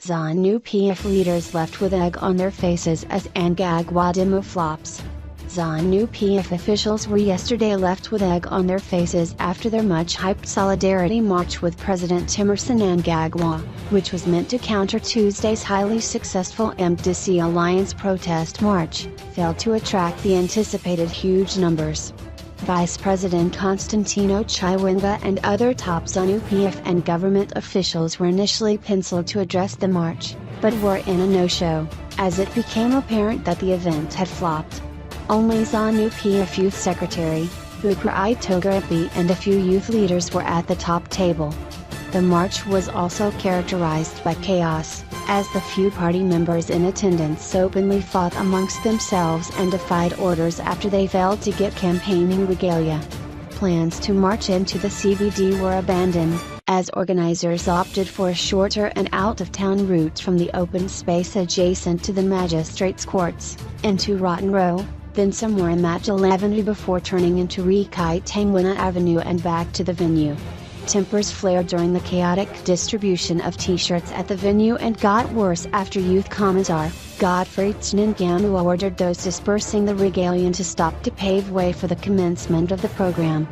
Zanu PF leaders left with egg on their faces as Mnangagwa demo flops. Zanu PF officials were yesterday left with egg on their faces after their much-hyped solidarity march with President Emmerson Mnangagwa, which was meant to counter Tuesday's highly successful MDC Alliance protest march, failed to attract the anticipated huge numbers. Vice President Constantino Chiwenga and other top Zanu PF and government officials were initially penciled to address the march, but were in a no-show, as it became apparent that the event had flopped. Only Zanu PF Youth Secretary, President Emmerson and a few youth leaders were at the top table. The march was also characterized by chaos, as the few party members in attendance openly fought amongst themselves and defied orders after they failed to get campaigning regalia. Plans to march into the CBD were abandoned, as organizers opted for a shorter and out-of-town route from the open space adjacent to the magistrates' courts, into Rotten Row, then somewhere in Majel Avenue before turning into Tangwana Avenue and back to the venue. Tempers flared during the chaotic distribution of t-shirts at the venue and got worse after Youth Commissar, Godfrey Tnanganu ordered those dispersing the regalia to stop to pave way for the commencement of the program.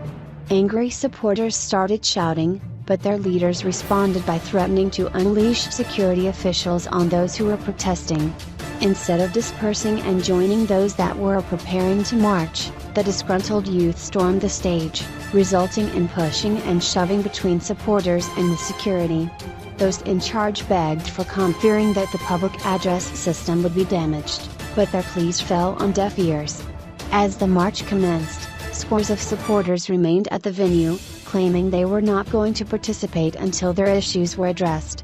Angry supporters started shouting, but their leaders responded by threatening to unleash security officials on those who were protesting. Instead of dispersing and joining those that were preparing to march, the disgruntled youth stormed the stage, resulting in pushing and shoving between supporters and the security. Those in charge begged for calm, fearing that the public address system would be damaged, but their pleas fell on deaf ears. As the march commenced, scores of supporters remained at the venue, claiming they were not going to participate until their issues were addressed.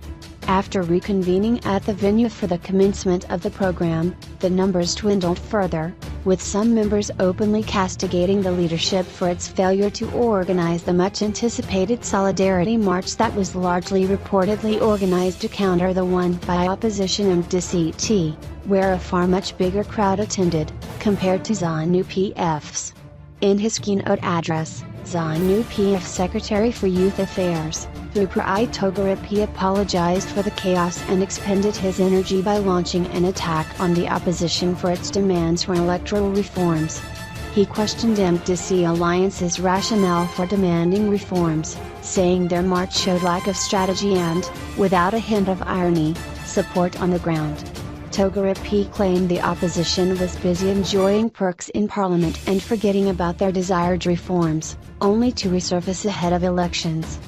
After reconvening at the venue for the commencement of the program, the numbers dwindled further, with some members openly castigating the leadership for its failure to organize the much-anticipated solidarity march that was largely reportedly organized to counter the one by opposition MDC, where a far much bigger crowd attended, compared to Zanu PF's. In his keynote address, Zanu PF Secretary for Youth Affairs, President apologized for the chaos and expended his energy by launching an attack on the opposition for its demands for electoral reforms. He questioned MDC Alliance's rationale for demanding reforms, saying their march showed lack of strategy and, without a hint of irony, support on the ground. Togarip claimed the opposition was busy enjoying perks in parliament and forgetting about their desired reforms, only to resurface ahead of elections.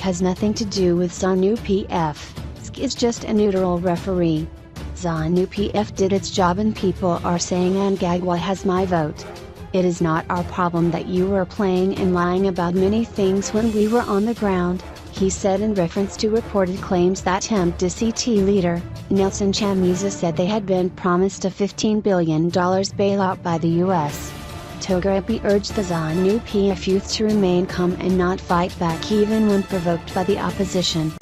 Has nothing to do with Zanu PF, is just a neutral referee. Zanu PF did its job and people are saying Mnangagwa has my vote. It is not our problem that you were playing and lying about many things when we were on the ground, he said in reference to reported claims that MDC leader, Nelson Chamisa said they had been promised a $15 billion bailout by the U.S. Togarip urged the Zanu PF youth to remain calm and not fight back even when provoked by the opposition.